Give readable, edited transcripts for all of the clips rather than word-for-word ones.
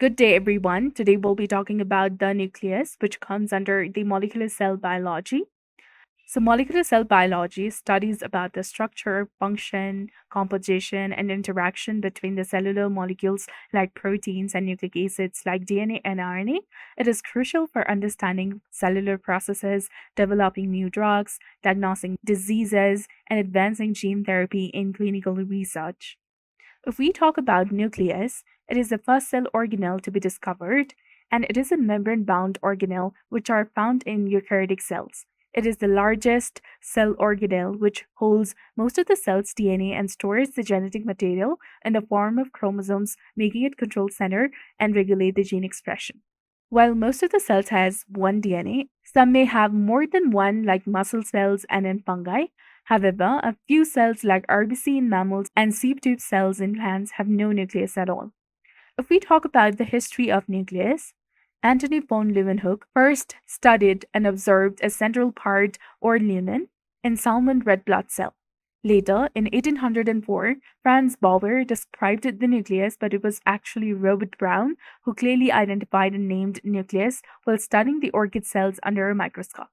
Good day, everyone. Today we'll be talking about the nucleus, which comes under the molecular cell biology. So, molecular cell biology studies about the structure, function, composition, and interaction between the cellular molecules like proteins and nucleic acids like DNA and RNA. It is crucial for understanding cellular processes, developing new drugs, diagnosing diseases, and advancing gene therapy in clinical research. If we talk about nucleus, it is the first cell organelle to be discovered, and it is a membrane-bound organelle which are found in eukaryotic cells. It is the largest cell organelle which holds most of the cell's DNA and stores the genetic material in the form of chromosomes, making it control center and regulate the gene expression. While most of the cells has one DNA, some may have more than one like muscle cells and in fungi. However, a few cells like RBC in mammals and sieve tube cells in plants have no nucleus at all. If we talk about the history of nucleus, Antony von Leeuwenhoek first studied and observed a central part or lumen in salmon red blood cell. Later, in 1804, Franz Bauer described the nucleus, but it was actually Robert Brown who clearly identified and named nucleus while studying the orchid cells under a microscope.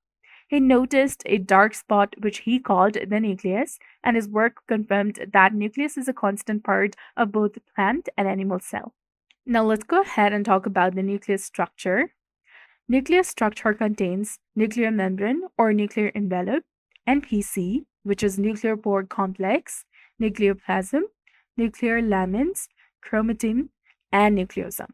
He noticed a dark spot which he called the nucleus, and his work confirmed that nucleus is a constant part of both plant and animal cell. Now let's go ahead and talk about the nucleus structure. Nucleus structure contains nuclear membrane or nuclear envelope, NPC, which is nuclear pore complex, nucleoplasm, nuclear lamins, chromatin, and nucleosome.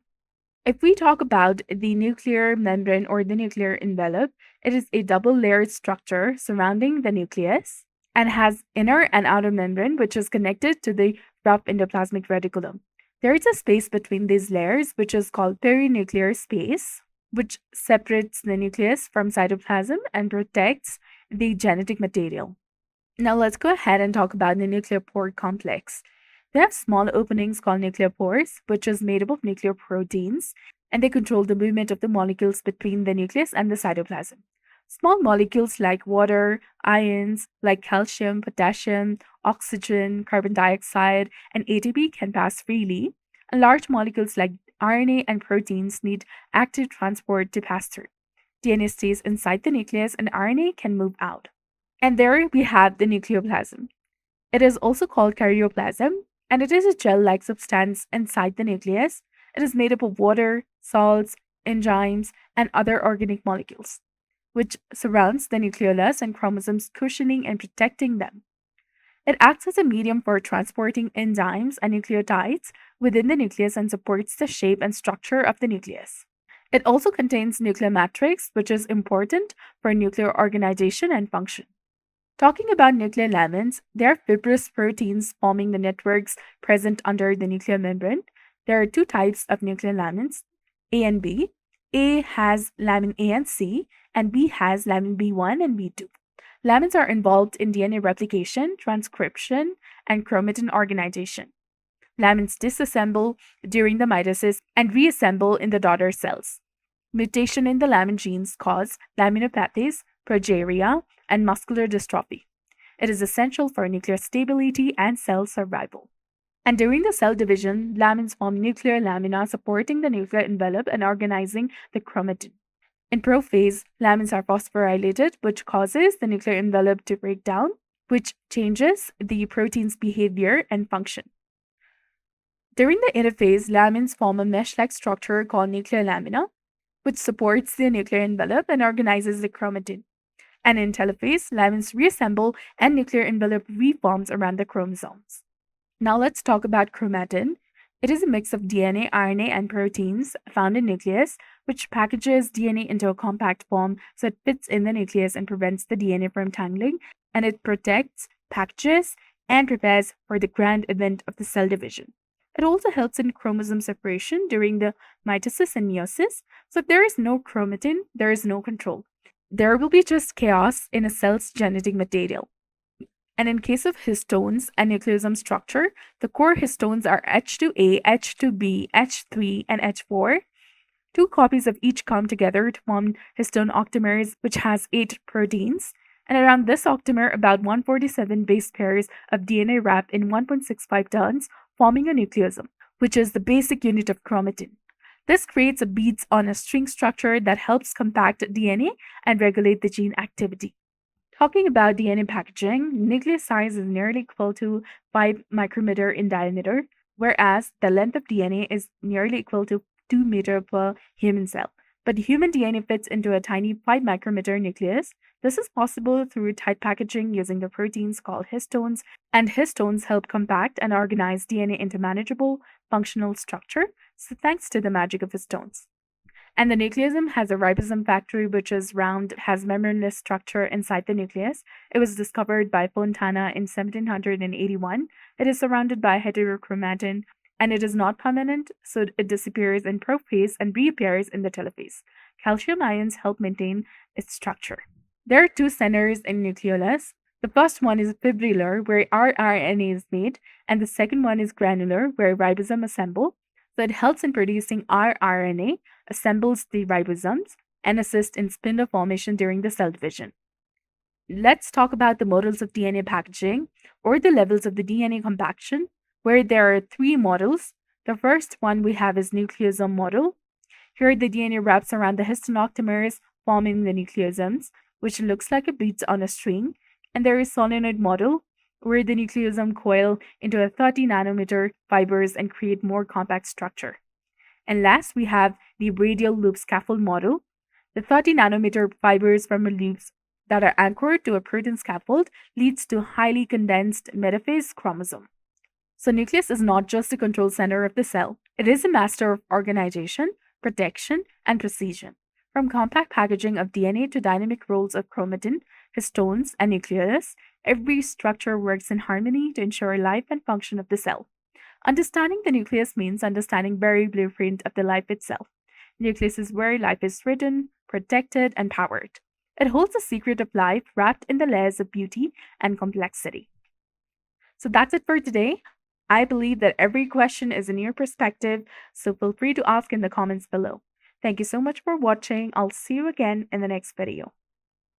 If we talk about the nuclear membrane or the nuclear envelope, it is a double layered structure surrounding the nucleus and has inner and outer membrane which is connected to the rough endoplasmic reticulum. There is a space between these layers which is called perinuclear space, which separates the nucleus from cytoplasm and protects the genetic material. Now let's go ahead and talk about the nuclear pore complex. They have small openings called nuclear pores, which is made up of nuclear proteins, and they control the movement of the molecules between the nucleus and the cytoplasm. Small molecules like water, ions like calcium, potassium, oxygen, carbon dioxide, and ATP can pass freely, and large molecules like RNA and proteins need active transport to pass through. DNA stays inside the nucleus, and RNA can move out. And there we have the nucleoplasm. It is also called karyoplasm, and it is a gel like substance inside the nucleus. It is made up of water, salts, enzymes, and other organic molecules, which surrounds the nucleolus and chromosomes, cushioning and protecting them. It acts as a medium for transporting enzymes and nucleotides within the nucleus and supports the shape and structure of the nucleus. It also contains nuclear matrix, which is important for nuclear organization and function. Talking about nuclear lamins, they are fibrous proteins forming the networks present under the nuclear membrane. There are two types of nuclear lamins, A and B. A has lamin A and C, and B has lamin B1 and B2. Lamins are involved in DNA replication, transcription, and chromatin organization. Lamins disassemble during the mitosis and reassemble in the daughter cells. Mutation in the lamin genes cause laminopathies, progeria, and muscular dystrophy. It is essential for nuclear stability and cell survival. And during the cell division, lamins form nuclear lamina supporting the nuclear envelope and organizing the chromatin. In prophase, lamins are phosphorylated, which causes the nuclear envelope to break down, which changes the protein's behavior and function. During the interphase, lamins form a mesh-like structure called nuclear lamina, which supports the nuclear envelope and organizes the chromatin. And in telophase, lamins reassemble and nuclear envelope reforms around the chromosomes. Now let's talk about chromatin. It is a mix of DNA, RNA, and proteins found in nucleus, which packages DNA into a compact form so it fits in the nucleus and prevents the DNA from tangling, and it protects, packages, and prepares for the grand event of the cell division. It also helps in chromosome separation during the mitosis and meiosis. So if there is no chromatin, there is no control. There will be just chaos in a cell's genetic material. And in case of histones and nucleosome structure, the core histones are H2A, H2B, H3, and H4. Two copies of each come together to form histone octamers, which has 8 proteins. And around this octamer, about 147 base pairs of DNA wrap in 1.65 turns, forming a nucleosome, which is the basic unit of chromatin. This creates a beads on a string structure that helps compact DNA and regulate the gene activity. Talking about DNA packaging, nucleus size is nearly equal to 5 micrometer in diameter, whereas the length of DNA is nearly equal to 2 meter per human cell. But human DNA fits into a tiny 5 micrometer nucleus. This is possible through tight packaging using the proteins called histones, and histones help compact and organize DNA into manageable functional structure. So thanks to the magic of histones. And the nucleosome has a ribosome factory, which is round, has membranous structure inside the nucleus. It was discovered by Fontana in 1781. It is surrounded by heterochromatin, and it is not permanent, so it disappears in prophase and reappears in the telophase. Calcium ions help maintain its structure. There are two centers in nucleolus. The first one is fibrillar, where rRNA is made, and the second one is granular, where ribosome assemble. So it helps in producing rRNA, assembles the ribosomes, and assists in spindle formation during the cell division. Let's talk about the models of DNA packaging or the levels of the DNA compaction, where there are three models. The first one we have is nucleosome model. Here, the DNA wraps around the histone octamers, forming the nucleosomes, which looks like a beads on a string. And there is solenoid model, where the nucleosome coil into a 30 nanometer fibers and create more compact structure. And last, we have the radial loop scaffold model. The 30 nanometer fibers from loops that are anchored to a protein scaffold leads to highly condensed metaphase chromosome. So nucleus is not just a control center of the cell. It is a master of organization, protection, and precision. From compact packaging of DNA to dynamic rolls of chromatin, histones, and nucleus, every structure works in harmony to ensure life and function of the cell. Understanding the nucleus means understanding very blueprint of the life itself. Nucleus is where life is written, protected, and powered. It holds the secret of life wrapped in the layers of beauty and complexity. So that's it for today. I believe that every question is in your perspective, so feel free to ask in the comments below. Thank you so much for watching. I'll see you again in the next video.